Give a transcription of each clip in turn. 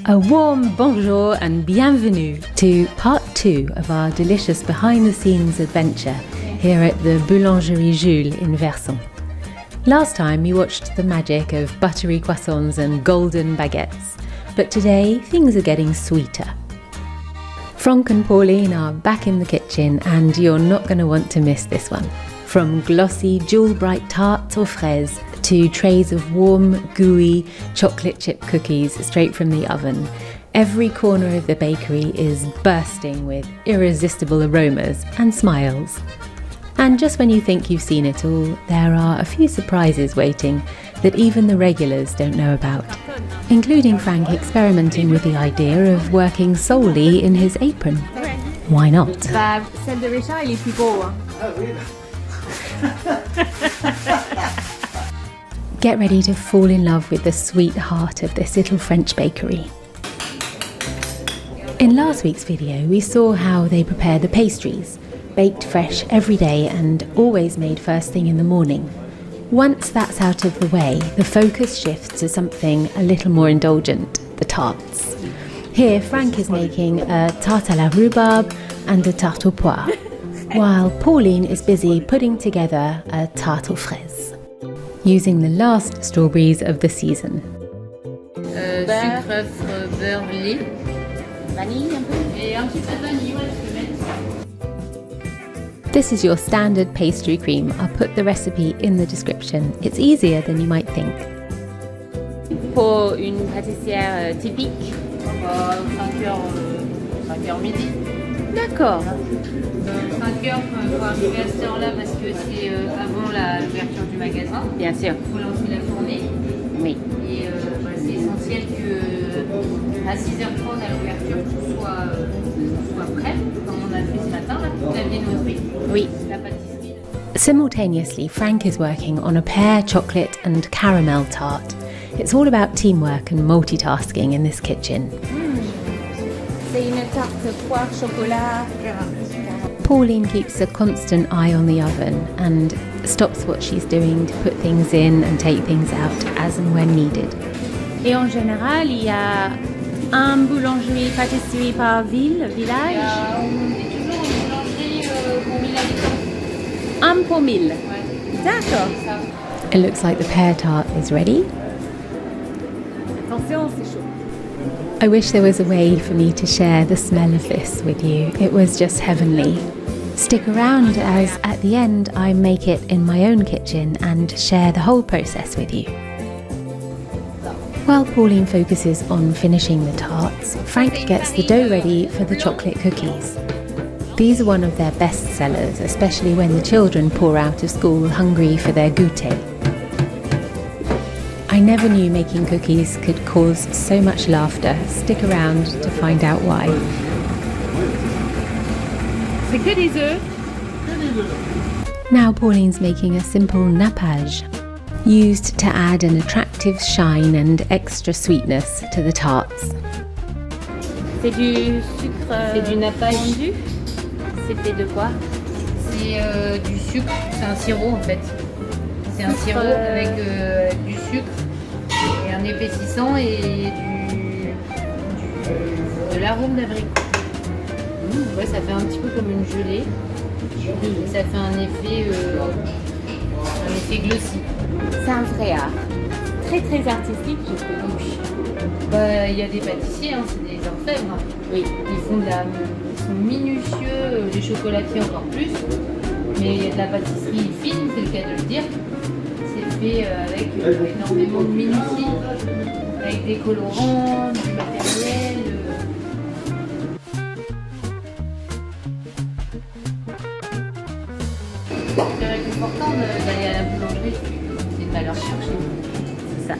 A warm bonjour and bienvenue to part 2 of our delicious behind-the-scenes adventure here at the Boulangerie Jules in Verson. Last time we watched the magic of buttery croissants and golden baguettes, but today things are getting sweeter. Franck and Pauline are back in the kitchen and you're not going to want to miss this one. From glossy, jewel-bright tarts or fraises to trays of warm, gooey chocolate chip cookies straight from the oven, every corner of the bakery is bursting with irresistible aromas and smiles. And just when you think you've seen it all, there are a few surprises waiting that even the regulars don't know about, including Franck experimenting with the idea of working solely in his apron. Why not? Celle de Richard, il est plus beau. Get ready to fall in love with the sweet heart of this little French bakery. In last week's video, we saw how they prepare the pastries, baked fresh every day and always made first thing in the morning. Once that's out of the way, the focus shifts to something a little more indulgent, the tarts. Here, Franck is making a tarte à la rhubarbe and a tarte aux poires, while Pauline is busy putting together a tarte aux fraises, using the last strawberries of the season. Sucre, beurre, lait. Vanille un peu. Et un petit peu de vanille, ouais, je peux mettre. This is your standard pastry cream. I'll put the recipe in the description. It's easier than you might think. Pour une pâtissière typique, 5h midi. D'accord. 5h, faut arriver à cette heure-là parce que c'est avant l'ouverture du magasin. Bien sûr. Il faut lancer la journée. Oui. Et c'est essentiel qu'à 6h30 à l'ouverture, tout soit prêt, comme on a fait ce matin, là, vous l'aviez montré. Oui. La pâtisserie. Simultaneously, Franck is working on a pear, chocolate and caramel tart. It's all about teamwork and multitasking in this kitchen. C'est une tarte poire chocolat. Pauline keeps a constant eye on the oven and stops what she's doing to put things in and take things out as and when needed. Et en général, il y a un boulangerie-pâtisserie par village. On est toujours une boulangerie pour 1000 habitants. Un pour 1000. Ouais. D'accord. It looks like the pear tart is ready. Attention, c'est chaud. I wish there was a way for me to share the smell of this with you. It was just heavenly. Stick around as at the end I make it in my own kitchen and share the whole process with you. While Pauline focuses on finishing the tarts, Franck gets the dough ready for the chocolate cookies. These are one of their best sellers, especially when the children pour out of school hungry for their goûter. I never knew making cookies could cause so much laughter. Stick around to find out why. C'est que des œufs. Now Pauline's making a simple nappage, used to add an attractive shine and extra sweetness to the tarts. C'est du sucre C'est du nappage. fondu. C'est fait de quoi? C'est du sucre, c'est un sirop en fait. C'est un sirop avec du sucre et un épaississant et de l'arôme d'abricot. Ouais, ça fait un petit peu comme une gelée. Et ça fait un effet glossy. C'est un vrai art. Très très artistique, je trouve. Bah, il y a des pâtissiers, hein, c'est des orfèvres. Oui. Ils sont minutieux, les chocolatiers encore plus. Mais il y a de la pâtisserie fine, c'est le cas de le dire. C'est fait avec énormément de minutie, avec des colorants, du matériel. C'est réconfortant d'aller à la boulangerie, c'est une valeur cherchée. C'est ça.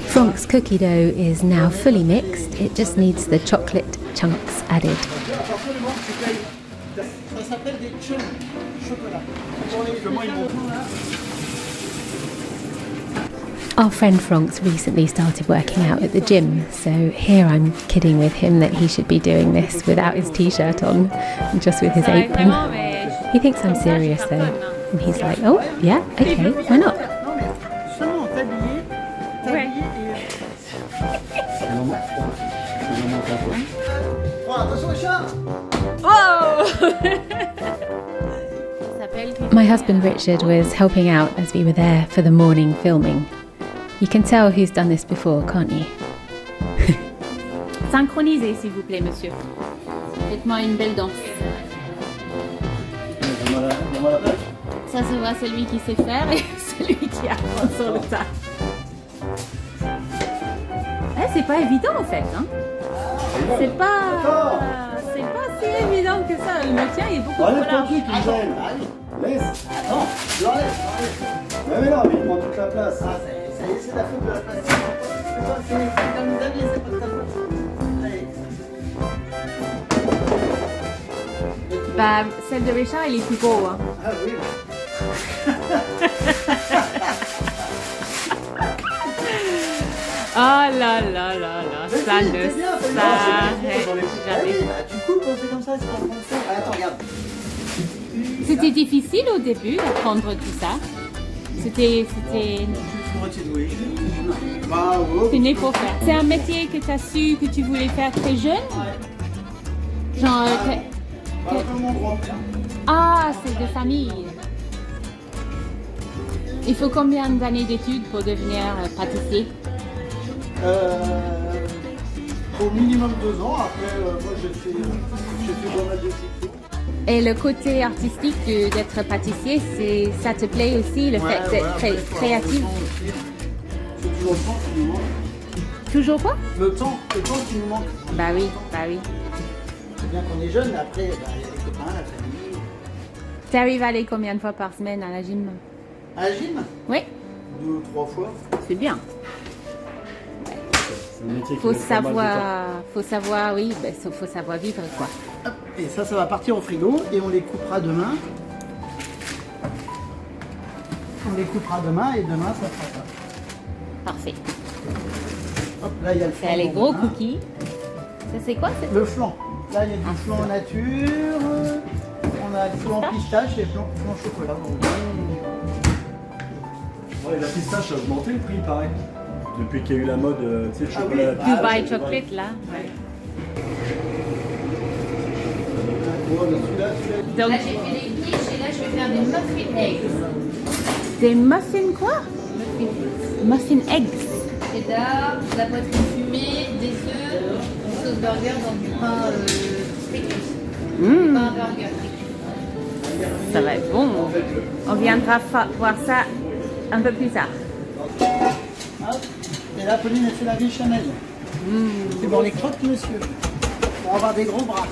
Franck's cookie dough is now fully mixed. It just needs the chocolate chunks added. Ça s'appelle des chunks chocolat. Our friend Franck's recently started working out at the gym, so here I'm kidding with him that he should be doing this without his t-shirt on and just with his apron. He thinks I'm serious though, and he's like, oh yeah, okay, why not? Seulement t'habiller et Oh, attention le chat! My husband Richard was helping out as we were there for the morning filming. You can tell who's done this before, can't you? Synchronisez, s'il vous plaît, monsieur. Faites-moi une belle danse. Ça se voit celui qui sait faire et celui qui apprend sur le tas. C'est pas évident en fait. Hein. C'est pas si évident que ça. Le tien est beaucoup plus large. Laisse. Attends, je l'enlève. Mais non, mais il prend toute la place. Ah, ça y est, c'est la faute de la place. C'est comme vous aviez, c'est pas de ta faute. Allez. Bah, celle de Richard, elle est plus beau. Hein. Ah oui. Oh là là là là, ça ne s'arrête jamais. Tu coupes, on fait comme ça, c'est pas français. Ah, attends, regarde. C'était difficile au début d'apprendre tout ça. C'était né pour faire. C'est un métier que tu as su que tu voulais faire très jeune. Genre. Ah, c'est de famille. Il faut combien d'années d'études pour devenir pâtissier? Au minimum 2 ans. Après, moi j'ai fait pas mal de cycles. Et le côté artistique d'être pâtissier, ça te plaît aussi, le fait d'être créatif? C'est toujours le temps qui nous manque. Toujours quoi? Le temps qui nous manque. Bah oui. C'est bien qu'on est jeune, mais après, il y a les copains, la famille. Tu arrives à aller combien de fois par semaine à la gym? À la gym? Oui. 2 ou 3 fois. C'est bien. Faut savoir, oui, faut savoir vivre quoi. Hop, et ça va partir au frigo et on les coupera demain. On les coupera demain et demain ça fera ça. Parfait. Hop, là il y a le flan. C'est les gros cookies. Ça c'est quoi? Le flan. Là il y a du flan nature. On a le flan pistache et flan chocolat. Ouais, la pistache a augmenté le prix, pareil. Depuis qu'il y a eu la mode, tu sais, le chocolat. oui. Dubai chocolate là. Ouais. Donc, là j'ai fait des quiches et là je vais faire des muffin eggs. Des muffins quoi? Muffin eggs. Cheddar, de la poitrine fumée, des œufs, une sauce burger dans du pain frit. Pain burger frit. Ça va être bon. On viendra voir ça un peu plus tard. Et là, Pauline, elle fait la béchamel. C'est bon, les crottes, monsieur. Pour avoir des gros bras.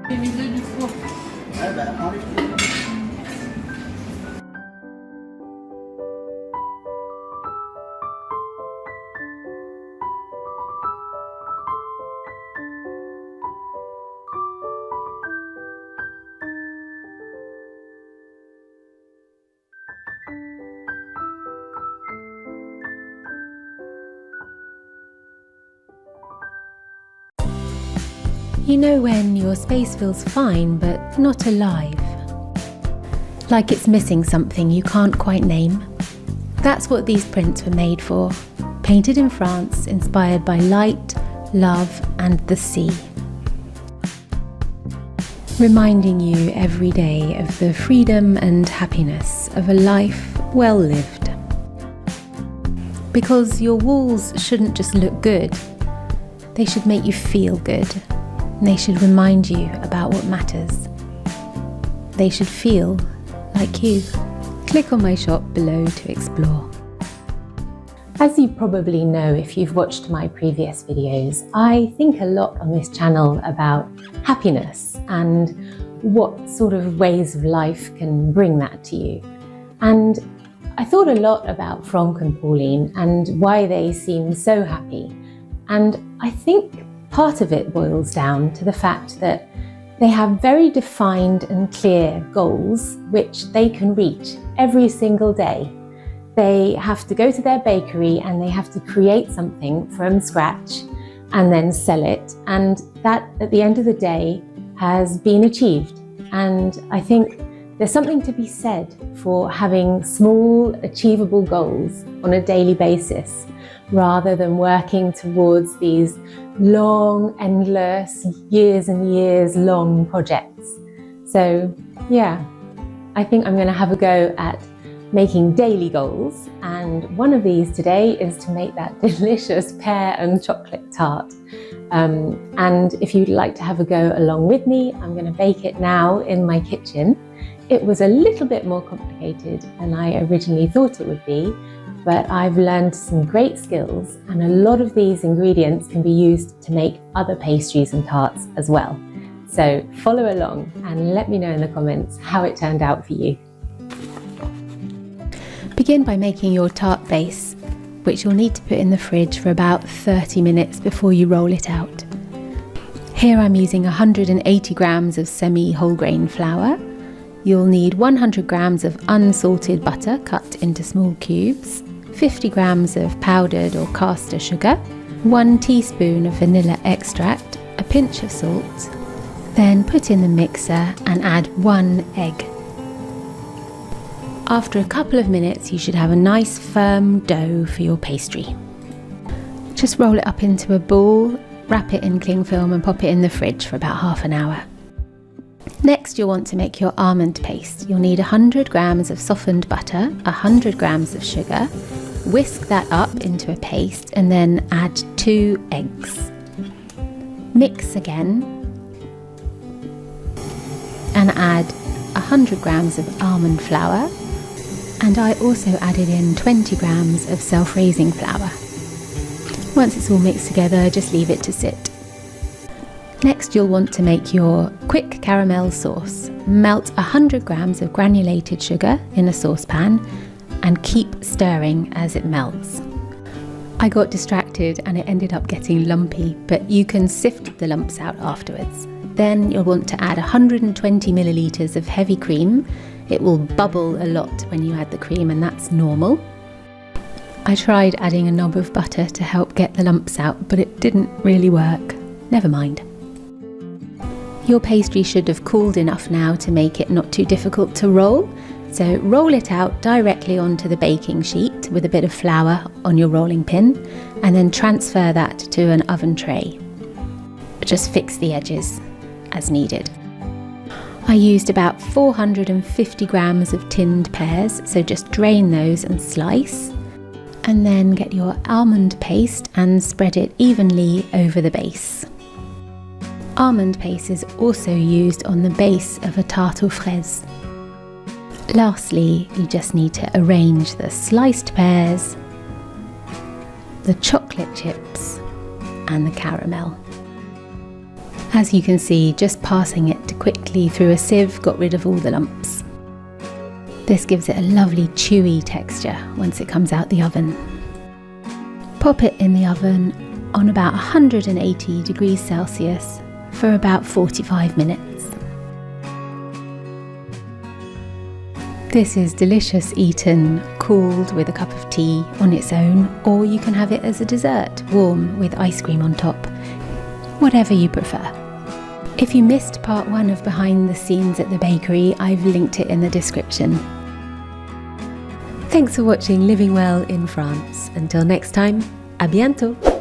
J'ai mis œufs du four. Ouais, bah, enlève tout. You know when your space feels fine but not alive? Like it's missing something you can't quite name? That's what these prints were made for. Painted in France, inspired by light, love and the sea. Reminding you every day of the freedom and happiness of a life well lived. Because your walls shouldn't just look good, they should make you feel good. And they should remind you about what matters. They should feel like you. Click on my shop below to explore. As you probably know if you've watched my previous videos, I think a lot on this channel about happiness and what sort of ways of life can bring that to you. And I thought a lot about Franck and Pauline and why they seem so happy. And I think part of it boils down to the fact that they have very defined and clear goals which they can reach every single day. They have to go to their bakery and they have to create something from scratch and then sell it, and that at the end of the day has been achieved. and I think there's something to be said for having small, achievable goals on a daily basis, rather than working towards these long, endless, years and years long projects. So yeah, I think I'm going to have a go at making daily goals, and one of these today is to make that delicious pear and chocolate tart. And if you'd like to have a go along with me, I'm going to bake it now in my kitchen. It was a little bit more complicated than I originally thought it would be, but I've learned some great skills, and a lot of these ingredients can be used to make other pastries and tarts as well. So follow along and let me know in the comments how it turned out for you. Begin by making your tart base, which you'll need to put in the fridge for about 30 minutes before you roll it out. Here I'm using 180 grams of semi-whole grain flour. You'll need 100 grams of unsalted butter cut into small cubes, 50 grams of powdered or caster sugar, 1 teaspoon of vanilla extract, a pinch of salt. Then put in the mixer and add 1 egg. After a couple of minutes, you should have a nice firm dough for your pastry. Just roll it up into a ball, wrap it in cling film and pop it in the fridge for about half an hour. Next, you'll want to make your almond paste. You'll need 100 grams of softened butter, 100 grams of sugar. Whisk that up into a paste and then add 2 eggs. Mix again and add 100 grams of almond flour. And I also added in 20 grams of self-raising flour. Once it's all mixed together, just leave it to sit. Next, you'll want to make your quick caramel sauce. Melt 100 grams of granulated sugar in a saucepan and keep stirring as it melts. I got distracted and it ended up getting lumpy, but you can sift the lumps out afterwards. Then you'll want to add 120 millilitres of heavy cream. It will bubble a lot when you add the cream, and that's normal. I tried adding a knob of butter to help get the lumps out, but it didn't really work. Never mind. Your pastry should have cooled enough now to make it not too difficult to roll. So roll it out directly onto the baking sheet with a bit of flour on your rolling pin, and then transfer that to an oven tray. Just fix the edges as needed. I used about 450 grams of tinned pears, so just drain those and slice. And then get your almond paste and spread it evenly over the base. Almond paste is also used on the base of a tarte aux fraises. Lastly, you just need to arrange the sliced pears, the chocolate chips, and the caramel. As you can see, just passing it quickly through a sieve got rid of all the lumps. This gives it a lovely chewy texture once it comes out the oven. Pop it in the oven on about 180 degrees Celsius for about 45 minutes. This is delicious eaten cooled with a cup of tea on its own, or you can have it as a dessert, warm with ice cream on top. Whatever you prefer. If you missed part 1 of Behind the Scenes at the bakery, I've linked it in the description. Thanks for watching Living Well in France. Until next time, à bientôt!